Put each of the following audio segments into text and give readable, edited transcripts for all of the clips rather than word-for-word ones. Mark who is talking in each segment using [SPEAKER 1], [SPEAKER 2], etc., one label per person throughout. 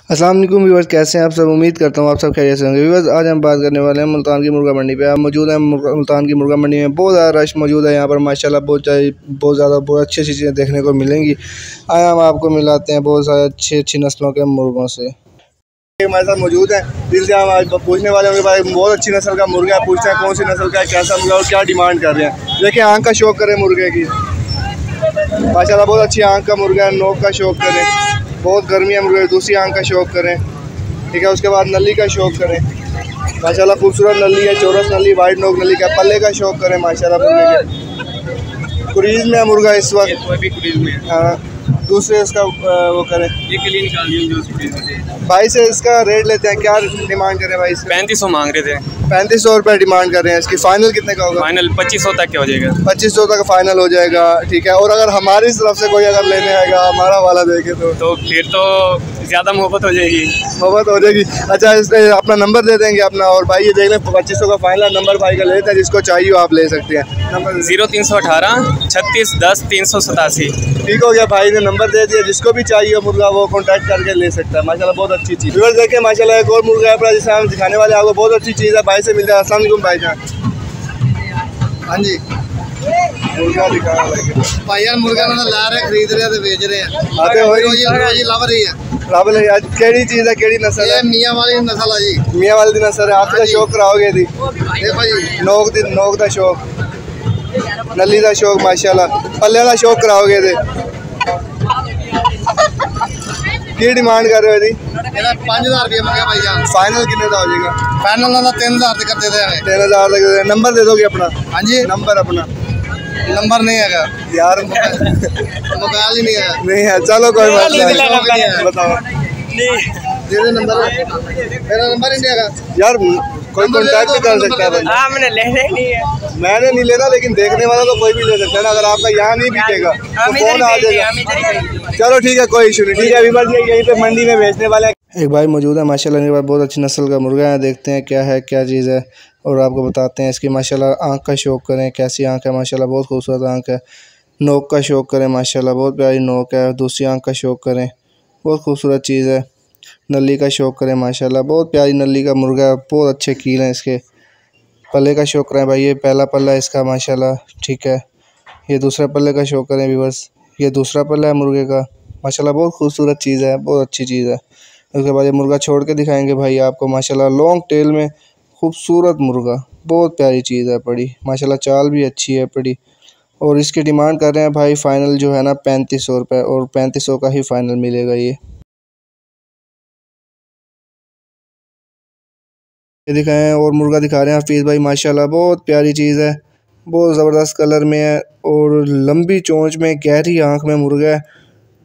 [SPEAKER 1] अस्सलाम वालेकुम व्यूअर्स, कैसे हैं आप सब। उम्मीद करता हूँ आप सब खैरियत से होंगे। व्यूअर्स, आज हम बात करने वाले हैं मुल्तान की मुर्गा मंडी पे। आप मौजूद हैं मुल्तान की मुर्गा मंडी में। बहुत ज़्यादा रश मौजूद है यहाँ पर माशाल्लाह। बहुत ज़्यादा बहुत अच्छी अच्छी चीज़ें देखने को मिलेंगी। आए हम आपको मिलाते हैं बहुत सारे अच्छी नस्लों के मुर्गों से। हमारे साथ मौजूद है, जिनसे हम आज पूछने वाले होंगे भाई बहुत अच्छी नस्ल का मुर्गा है। पूछते हैं कौन सी नस्ल का है, कैसा मुर्गा और क्या डिमांड कर रहे हैं। देखिए आँख का शौक करें मुर्गे की, माशाल्लाह बहुत अच्छी आँख का मुर्गा है। नोक का शौक करें, बहुत गर्मी है मुर्गे। दूसरी आँख का शौक करें, ठीक है। उसके बाद नली का शौक करें, माशाल्लाह खूबसूरत नली है, चौरस नली, वाइट नोक नली का। पल्ले का शौक करें माशाल्लाह मुर्गे के। कुरीज में है मुर्गा इस वक्त। हाँ, दूसरे इसका वो करें,
[SPEAKER 2] ये के लिए निकाल दिए
[SPEAKER 1] भाई से इसका रेट लेते हैं। क्या डिमांड करें भाई?
[SPEAKER 2] 3500 मांग रहे थे।
[SPEAKER 1] 3500 रुपये डिमांड कर रहे हैं। इसकी फाइनल कितने का होगा?
[SPEAKER 2] फाइनल 2500 तक के हो जाएगा।
[SPEAKER 1] 2500 तक फाइनल हो जाएगा, ठीक है। और अगर हमारी तरफ से कोई अगर लेने आएगा हमारा वाला देखे तो
[SPEAKER 2] फिर तो ज़्यादा मोहब्बत हो जाएगी।
[SPEAKER 1] मोहब्बत हो जाएगी। अच्छा, इसमें अपना नंबर दे देंगे अपना। और भाई ये देख लें 2500 का फाइनल नंबर भाई का लेते हैं। जिसको चाहिए आप ले सकते हैं। नंबर
[SPEAKER 2] 0318 36 10 387।
[SPEAKER 1] ठीक हो गया, भाई ने नंबर दे दिया। जिसको भी चाहिए मुर्गा वो कॉन्टैक्ट करके ले सकता है। माशाल्लाह बहुत अच्छी चीज़। व्यूअर्स देखें माशाल्लाह एक और मुर्गा है जिसे हम दिखाने वाले हैं आपको। बहुत अच्छी चीज़ है, भाई से मिलता है। अस्सलाम वालेकुम भाईजान। हाँ जी, मुर्गा दिखाना भाई यार। मुर्गा मतलब ला रहे, खरीद रहे हैं, बेच रहे हैं। आते हो लव रही है। रावल है आज। केड़ी चीज़ है, केड़ी नस्ल है? मियाँ वाली नस्ल है जी। मियाँ वाली नस्ल है। आपका शौक कराओगे दी? देखो जी, नोक का शौक, नली का शौक, माशाल्लाह पल्ले का शौक कराओगे दे। की डिमांड कर रहे हो जी? 5000 रुपये मंगा भाई जान। फाइनल कितने का हो जाएगा? फाइनल 3000 तक कर देते हैं। 3000 तक। नंबर दे दोगे अपना? हाँ जी, नंबर अपना। नंबर नहीं है यार, मोबाइल ही नहीं है। नहीं है, चलो कोई बात नहीं। बताओ दे नंबर। मेरा नंबर ही नहीं है यार। कोई कॉन्टैक्ट भी कर सकता है भाई।
[SPEAKER 2] हाँ, मैंने लेना ही नहीं है।
[SPEAKER 1] मैंने नहीं लेना, लेकिन देखने वाला तो कोई भी ले सकता है ना। अगर आपका यहाँ नहीं बिकेगा तो फोन आ जाएगा। चलो ठीक है, कोई इशू नहीं। ठीक है, अभी बस यहीं पे मंडी में बेचने वाले एक भाई मौजूद है माशाल्लाह। इनके पास बहुत अच्छी नस्ल का मुर्गा है। देखते हैं क्या है, क्या चीज़ है, और आपको बताते हैं। इसकी माशाल्लाह आँख का शौक करें, कैसी आँख है माशाल्लाह, बहुत खूबसूरत आँख है। नोक का शौक करें, माशाल्लाह बहुत प्यारी नोक है। दूसरी आँख का शौक करें, बहुत खूबसूरत चीज़ है। नली का शौक करें, माशाल्लाह बहुत प्यारी नली का मुर्गा है। बहुत अच्छे कील हैं इसके। पल्ले का शौक करें भाई, ये पहला पल्ला है इसका माशाल्लाह, ठीक है। ये दूसरा पल्ले का शौक करें व्यूअर्स, ये दूसरा पल्ला है मुर्गे का। माशाल्लाह बहुत खूबसूरत चीज़ है, बहुत अच्छी चीज़ है। उसके बाद ये मुर्गा छोड़ के दिखाएंगे भाई आपको। माशाल्लाह लॉन्ग टेल में खूबसूरत मुर्गा, बहुत प्यारी चीज़ है पड़ी। माशाल्लाह चाल भी अच्छी है पड़ी। और इसकी डिमांड कर रहे हैं भाई फाइनल जो है ना 3500 रुपये, और 3500 का ही फाइनल मिलेगा। ये दिखाएं और मुर्गा दिखा रहे हैं हफीज़ भाई। माशाल्लाह बहुत प्यारी चीज़ है, बहुत ज़बरदस्त कलर में है, और लंबी चोंच में, गहरी आँख में मुर्गा है।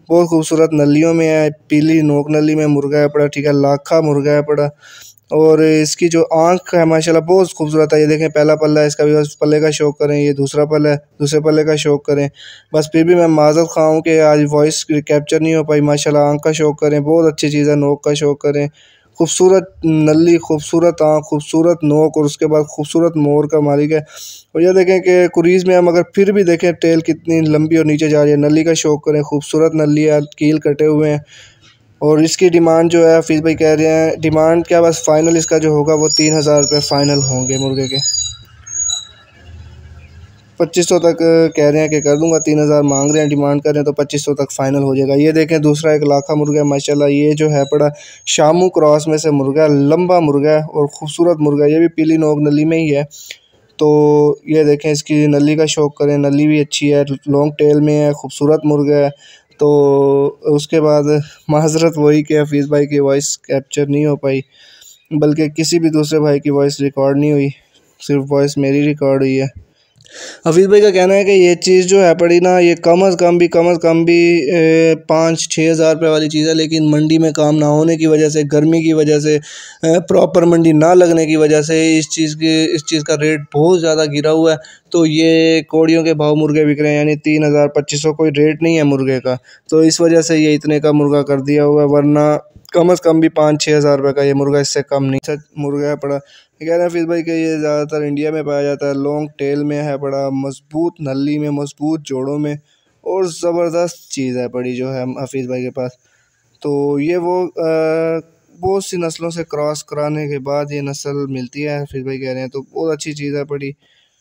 [SPEAKER 1] बहुत खूबसूरत नलियों में है, पीली नोक नली में मुर्गा है पड़ा, ठीक है। लाखा मुर्गा है पड़ा। और इसकी जो आँख है माशाल्लाह बहुत खूबसूरत है। ये देखें पहला पल्ला है इसका भी। बस पल्ले का शौक करें। ये दूसरा पल्ला है, दूसरे पल्ले का शौक करें। बस फिर भी मैं माज़रत ख़्वाह हूँ कि आज वॉइस कैप्चर नहीं हो पाई। माशाल्लाह आँख का शौक करें, बहुत अच्छी चीज़ है। नोक का शौक करें, खूबसूरत नली, खूबसूरत आँख, खूबसूरत नोक, और उसके बाद खूबसूरत मोर का मालिक है। और ये देखें कि कुरीज़ में हम अगर फिर भी देखें टेल कितनी लंबी और नीचे जा रही है। नली का शौक करें, खूबसूरत नली है, कील कटे हुए हैं। और इसकी डिमांड जो है हफीज़ भाई कह रहे हैं, डिमांड क्या, बस फाइनल इसका जो होगा वो 3000 रुपये फ़ाइनल होंगे मुर्गे के। 2500 तक कह रहे हैं कि कर दूंगा। 3000 मांग रहे हैं, डिमांड कर रहे हैं, तो 2500 तक फ़ाइनल हो जाएगा। ये देखें दूसरा एक लाखा मुर्गा है माशाल्लाह। ये जो है पड़ा शामू क्रॉस में से मुर्गा है, लंबा मुर्गा है और ख़ूबसूरत मुर्गा है। ये भी पीली नोक नली में ही है। तो ये देखें इसकी नली का शौक करें, नली भी अच्छी है, लॉन्ग टेल में है, खूबसूरत मुर्गा है। तो उसके बाद माज़रत वही कि हफीज़ भाई की वॉइस कैप्चर नहीं हो पाई, बल्कि किसी भी दूसरे भाई की वॉइस रिकॉर्ड नहीं हुई, सिर्फ वॉइस मेरी रिकॉर्ड हुई है। हफीज़ भाई का कहना है कि ये चीज़ जो है पड़ी ना, ये कम अज़ कम भी 5-6 हज़ार रुपये वाली चीज़ है। लेकिन मंडी में काम ना होने की वजह से, गर्मी की वजह से, प्रॉपर मंडी ना लगने की वजह से इस चीज़ का रेट बहुत ज़्यादा गिरा हुआ है। तो ये कोड़ियों के भाव मुर्गे बिक रहे हैं, यानी 3000 2500 कोई रेट नहीं है मुर्गे का। तो इस वजह से ये इतने का मुर्गा कर दिया हुआ है, वरना कम अज़ कम भी 5-6 हज़ार रुपये का ये मुर्गा, इससे कम नहीं। सच मुर्गा है पड़ा। कह रहे हैं हफीज़ भाई कि ये ज़्यादातर इंडिया में पाया जाता है, लॉन्ग टेल में है बड़ा, मजबूत नली में, मजबूत जोड़ों में, और ज़बरदस्त चीज़ है बड़ी जो है हफीज़ भाई के पास। तो ये वो बहुत सी नस्लों से क्रॉस कराने के बाद ये नस्ल मिलती है, हफीज़ भाई कह रहे हैं। तो बहुत अच्छी चीज़ है बड़ी,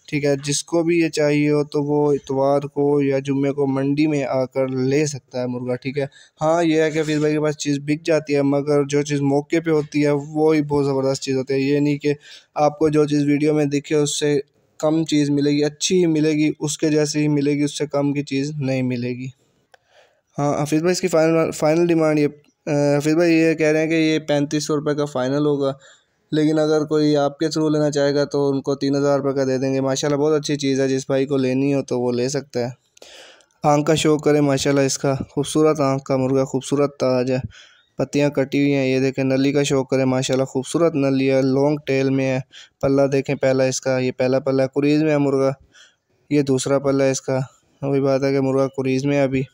[SPEAKER 1] ठीक है। जिसको भी ये चाहिए हो तो वो इतवार को या जुम्मे को मंडी में आकर ले सकता है मुर्गा, ठीक है। हाँ ये है कि हफीज़ भाई के पास चीज़ बिक जाती है, मगर जो चीज़ मौके पे होती है वो ही बहुत ज़बरदस्त चीज़ होती है। ये नहीं कि आपको जो चीज़ वीडियो में दिखे उससे कम चीज़ मिलेगी, अच्छी ही मिलेगी, उसके जैसी ही मिलेगी, उससे कम की चीज़ नहीं मिलेगी। हाँ हफीज़ भाई इसकी फ़ाइनल डिमांड ये हफीज़ भाई ये कह रहे हैं कि ये 3500 रुपये का फ़ाइनल होगा, लेकिन अगर कोई आपके थ्रू लेना चाहेगा तो उनको 3000 रुपये का दे देंगे। माशाल्लाह बहुत अच्छी चीज़ है, जिस भाई को लेनी हो तो वो ले सकता है। आँख का शौक करें माशाल्लाह, इसका खूबसूरत आँख का मुर्गा, खूबसूरत ताज है, पत्तियाँ कटी हुई हैं। ये देखें नली का शौक करें माशाल्लाह, खूबसूरत नली है, लॉन्ग टेल में है। पल्ला देखें पहला इसका, ये पहला पल्ला है, कुरीज़ में है मुर्गा। ये दूसरा पल्ला है इसका। वही बात है कि मुर्गा कुरीज़ में है अभी।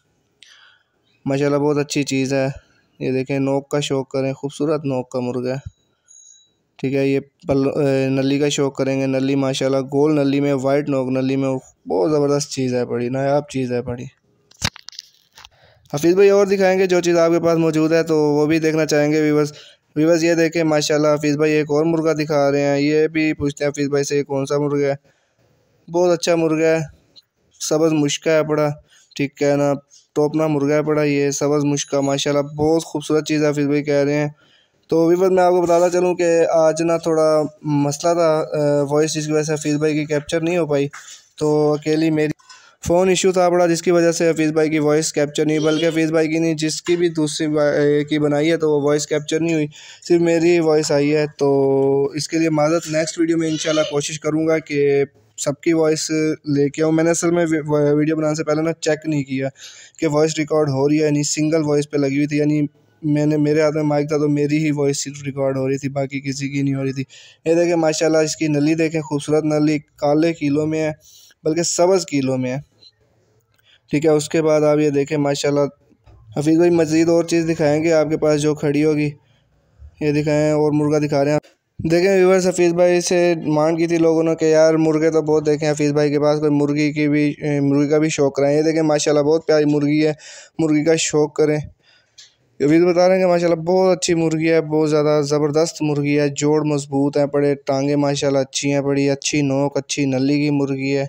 [SPEAKER 1] माशाल्लाह बहुत अच्छी चीज़ है। ये देखें नोक का शौक करें, खूबसूरत नोक का मुर्गा है, ठीक है। ये नली का शौक करेंगे, नली माशाल्लाह गोल नली में, वाइट नोक नली में, बहुत ज़बरदस्त चीज़ है, बड़ी नायाब चीज़ है बड़ी। हफीज़ भाई और दिखाएंगे जो चीज़ आपके पास मौजूद है तो वो भी देखना चाहेंगे व्यूवर्स ये देखें माशाल्लाह हफीज़ भाई एक और मुर्गा दिखा रहे हैं। ये भी पूछते हैं हफीज़ भाई से ये कौन सा मुर्गा है। बहुत अच्छा मुर्गा है, सब्ज़ मुश्का है बड़ा, ठीक है ना, टोपना मुर्गा है बड़ा, ये सब्ज़ मुश्का माशाल्लाह बहुत खूबसूरत चीज़ है हफीज़ भाई कह रहे हैं। तो व्यूवर्स मैं आपको बताता चलूँ कि आज ना थोड़ा मसला था, वॉइस जिसकी वजह से हफीज़ भाई की कैप्चर नहीं हो पाई, तो अकेली मेरी फ़ोन इशू था बड़ा, जिसकी वजह से हफीज़ भाई की वॉइस कैप्चर नहीं, बल्कि हफीज़ भाई की नहीं, जिसकी भी दूसरी की बनाई है तो वो वॉइस कैप्चर नहीं हुई, सिर्फ मेरी वॉइस आई है। तो इसके लिए माज़रत, नेक्स्ट वीडियो में इंशाल्लाह कोशिश करूँगा कि सबकी वॉइस लेके आऊँ। मैंने असल में वीडियो बनाने से पहले ना चेक नहीं किया कि वॉइस रिकॉर्ड हो रही है, यानी सिंगल वॉइस पे लगी हुई थी, यानी मेरे हाथ में माइक था तो मेरी ही वॉइस सिर्फ रिकॉर्ड हो रही थी, बाकी किसी की नहीं हो रही थी। ये देखें माशाल्लाह इसकी नली देखें, खूबसूरत नली, काले किलो में है, बल्कि सब्ज़ किलो में है, ठीक है। उसके बाद आप ये देखें माशाल्लाह हफीज़ भाई मज़ीद और चीज़ दिखाएंगे आपके पास जो खड़ी होगी, ये दिखाएं और मुर्गा दिखा रहे हैं। देखें व्यूअर्स हफीज़ भाई से मांग की थी लोगों ने कि यार मुर्गे तो बहुत देखें हफीज़ भाई के पास, कोई मुर्गी का भी शौक़ करें। ये देखें माशाल्लाह बहुत प्यारी मुर्गी है, मुर्गी का शौक़ करें। हफीज़ बता रहे हैं कि माशाल्लाह बहुत अच्छी मुर्गी है, बहुत ज़्यादा ज़बरदस्त मुर्गी है, जोड़ मजबूत है, बड़े टांगे माशाल्लाह अच्छी हैं, बड़ी अच्छी नोक, अच्छी नली की मुर्गी है।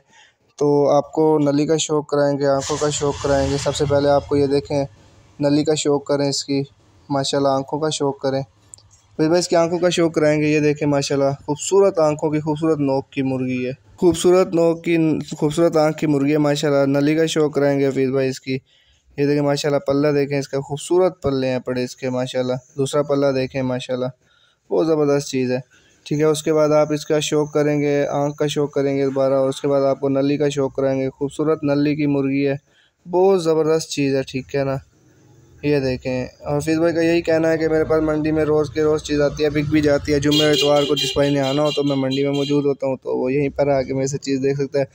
[SPEAKER 1] तो आपको नली का शौक़ कराएंगे, आँखों का शौक़ कराएंगे। सबसे पहले आपको ये देखें नली का शौक़ करें इसकी, माशाल्लाह आँखों का शौक़ करें, फिर भाई इसकी आँखों का शौक़ कराएंगे। ये देखें माशाल्लाह खूबसूरत आँखों की, खूबसूरत नोक की मुर्गी है, खूबसूरत नोक की, खूबसूरत आँख की मुर्गी है माशाल्लाह। नली का शौक़ कराएंगे फिर भाई इसकी। ये देखें माशाल्लाह पल्ला देखें इसका, खूबसूरत पल्ले हैं पड़े इसके माशाल्लाह। दूसरा पल्ला देखें माशाल्लाह, बहुत ज़बरदस्त चीज़ है, ठीक है। उसके बाद आप इसका शौक़ करेंगे, आँख का शौक़ करेंगे दोबारा, और उसके बाद आपको नली का शौक़ कराएंगे। खूबसूरत नली की मुर्गी है, बहुत ज़बरदस्त चीज़ है, ठीक है ना। ये देखें और हफीज़ भाई का यही कहना है कि मेरे पास मंडी में रोज़ की रोज़ चीज़ आती है, बिक भी जाती है। जुम्मे इतवार को जिस भाई ने आना हो तो मैं मंडी में मौजूद होता हूँ, तो वो यहीं पर आके मेरे से चीज़ देख सकता है।